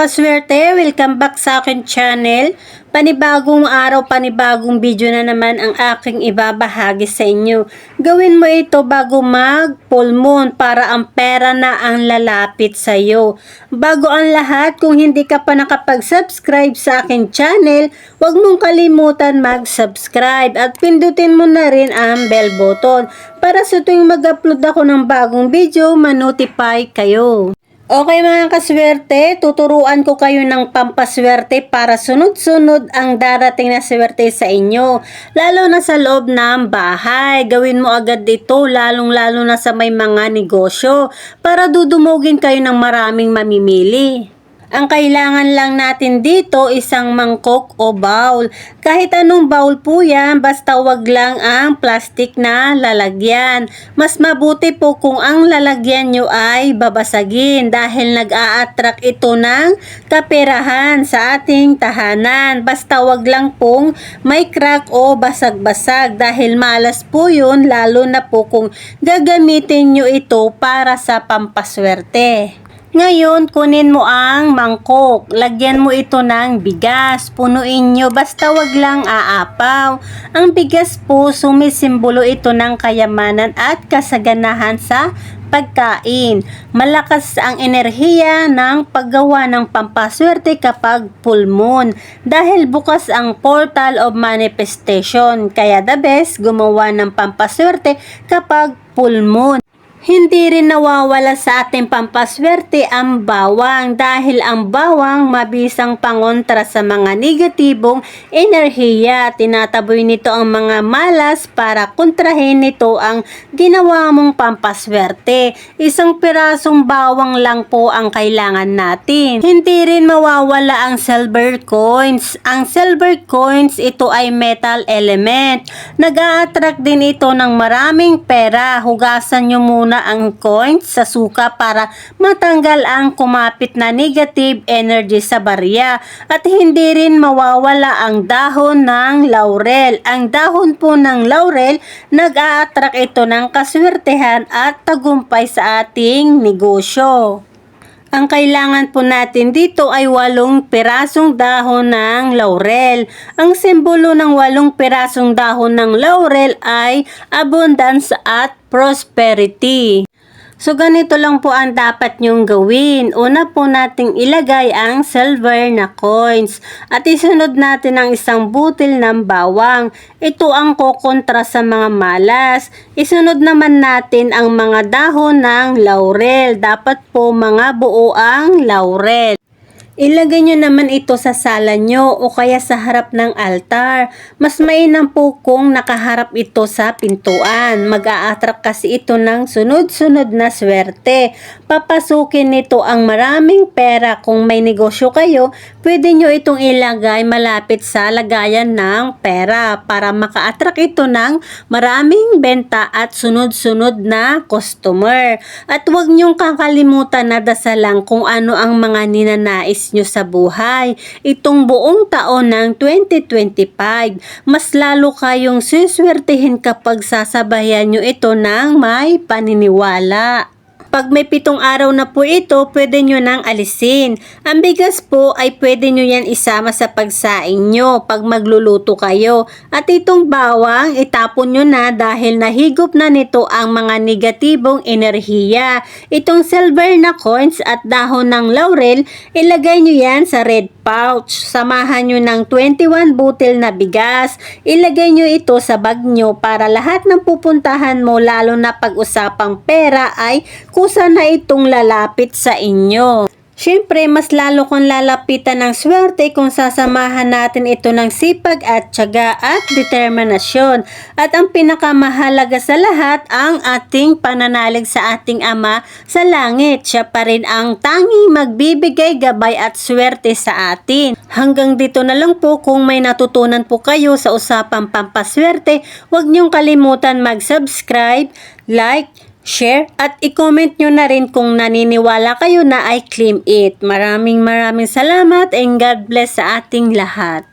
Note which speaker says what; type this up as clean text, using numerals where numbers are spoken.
Speaker 1: kaswerte, welcome back sa akin channel. Panibagong araw, panibagong video na naman ang aking ibabahagi sa inyo. Gawin mo ito bago mag full moon para ang pera na ang lalapit sa iyo. Bago ang lahat, kung hindi ka pa nakapag-subscribe sa akin channel, huwag mong kalimutan mag-subscribe at pindutin mo na rin ang bell button para sa tuwing mag-upload ako ng bagong video, ma-notify kayo. Okay mga kaswerte, tuturuan ko kayo ng pampaswerte para sunod-sunod ang darating na swerte sa inyo. Lalo na sa loob ng bahay. Gawin mo agad ito lalong-lalo na sa may mga negosyo para dudumugin kayo ng maraming mamimili. Ang kailangan lang natin dito isang mangkok o bowl. Kahit anong bowl po yan, basta wag lang ang plastic na lalagyan. Mas mabuti po kung ang lalagyan nyo ay babasagin dahil nag-a-attract ito ng kaperahan sa ating tahanan. Basta wag lang pong may crack o basag-basag dahil malas po yun, lalo na po kung gagamitin nyo ito para sa pampaswerte. Ngayon, kunin mo ang mangkok. Lagyan mo ito ng bigas. Punuin nyo, basta wag lang aapaw. Ang bigas po, sumisimbolo ito ng kayamanan at kasaganahan sa pagkain. Malakas ang enerhiya ng paggawa ng pampaswerte kapag full moon. Dahil bukas ang portal of manifestation. Kaya the best, gumawa ng pampaswerte kapag full moon. Hindi rin nawawala sa ating pampaswerte ang bawang dahil ang bawang mabisang pangontra sa mga negatibong enerhiya. Tinataboy nito ang mga malas para kontrahin nito ang ginawa mong pampaswerte. Isang pirasong bawang lang po ang kailangan natin. Hindi rin mawawala ang silver coins. Ang silver coins, ito ay metal element. Nag-a-attract din ito ng maraming pera. Hugasan nyo muna ang coins sa suka para matanggal ang kumapit na negative energy sa barya. At hindi rin mawawala ang dahon ng laurel. Ang dahon po ng laurel, nag-a-attract ito ng kaswertehan at tagumpay sa ating negosyo. Ang kailangan po natin dito ay 8 pirasong dahon ng laurel. Ang simbolo ng 8 pirasong dahon ng laurel ay abundance at prosperity. So ganito lang po ang dapat nyong gawin. Una po nating ilagay ang silver na coins at isunod natin ang isang butil ng bawang. Ito ang kokontra sa mga malas. Isunod naman natin ang mga dahon ng laurel. Dapat po mga buo ang laurel. Ilagay nyo naman ito sa sala nyo o kaya sa harap ng altar. Mas mainam po kung nakaharap ito sa pintuan. Mag-a-attract kasi ito ng sunod-sunod na swerte. Papasukin nito ang maraming pera. Kung may negosyo kayo, pwede nyo itong ilagay malapit sa lagayan ng pera para maka-attract ito ng maraming benta at sunod-sunod na customer. At huwag nyong kakalimutan na dasalan kung ano ang mga ninanais nyo sa buhay. Itong buong taon ng 2025, mas lalo kayong suswertehin kapag sasabayan nyo ito ng may paniniwala. Pag may 7 araw na po ito, pwede nyo nang alisin. Ang bigas po ay pwede nyo yan isama sa pagsaing nyo pag magluluto kayo. At itong bawang, itapon nyo na dahil nahigop na nito ang mga negatibong enerhiya. Itong silver na coins at dahon ng laurel, ilagay nyo yan sa red pouch. Samahan nyo ng 21 butil na bigas. Ilagay nyo ito sa bag nyo para lahat ng pupuntahan mo, lalo na pag-usapang pera, ay kusa na itong lalapit sa inyo. Siyempre, mas lalo kong lalapitan ng swerte kung sasamahan natin ito ng sipag at tiyaga at determinasyon. At ang pinakamahalaga sa lahat, ang ating pananalig sa ating Ama sa langit. Siya pa rin ang tanging magbibigay gabay at swerte sa atin. Hanggang dito na lang po. Kung may natutunan po kayo sa usapang pampaswerte, huwag niyong kalimutan mag-subscribe, like, share at i-comment nyo na rin kung naniniwala kayo na I claim it. Maraming salamat and God bless sa ating lahat.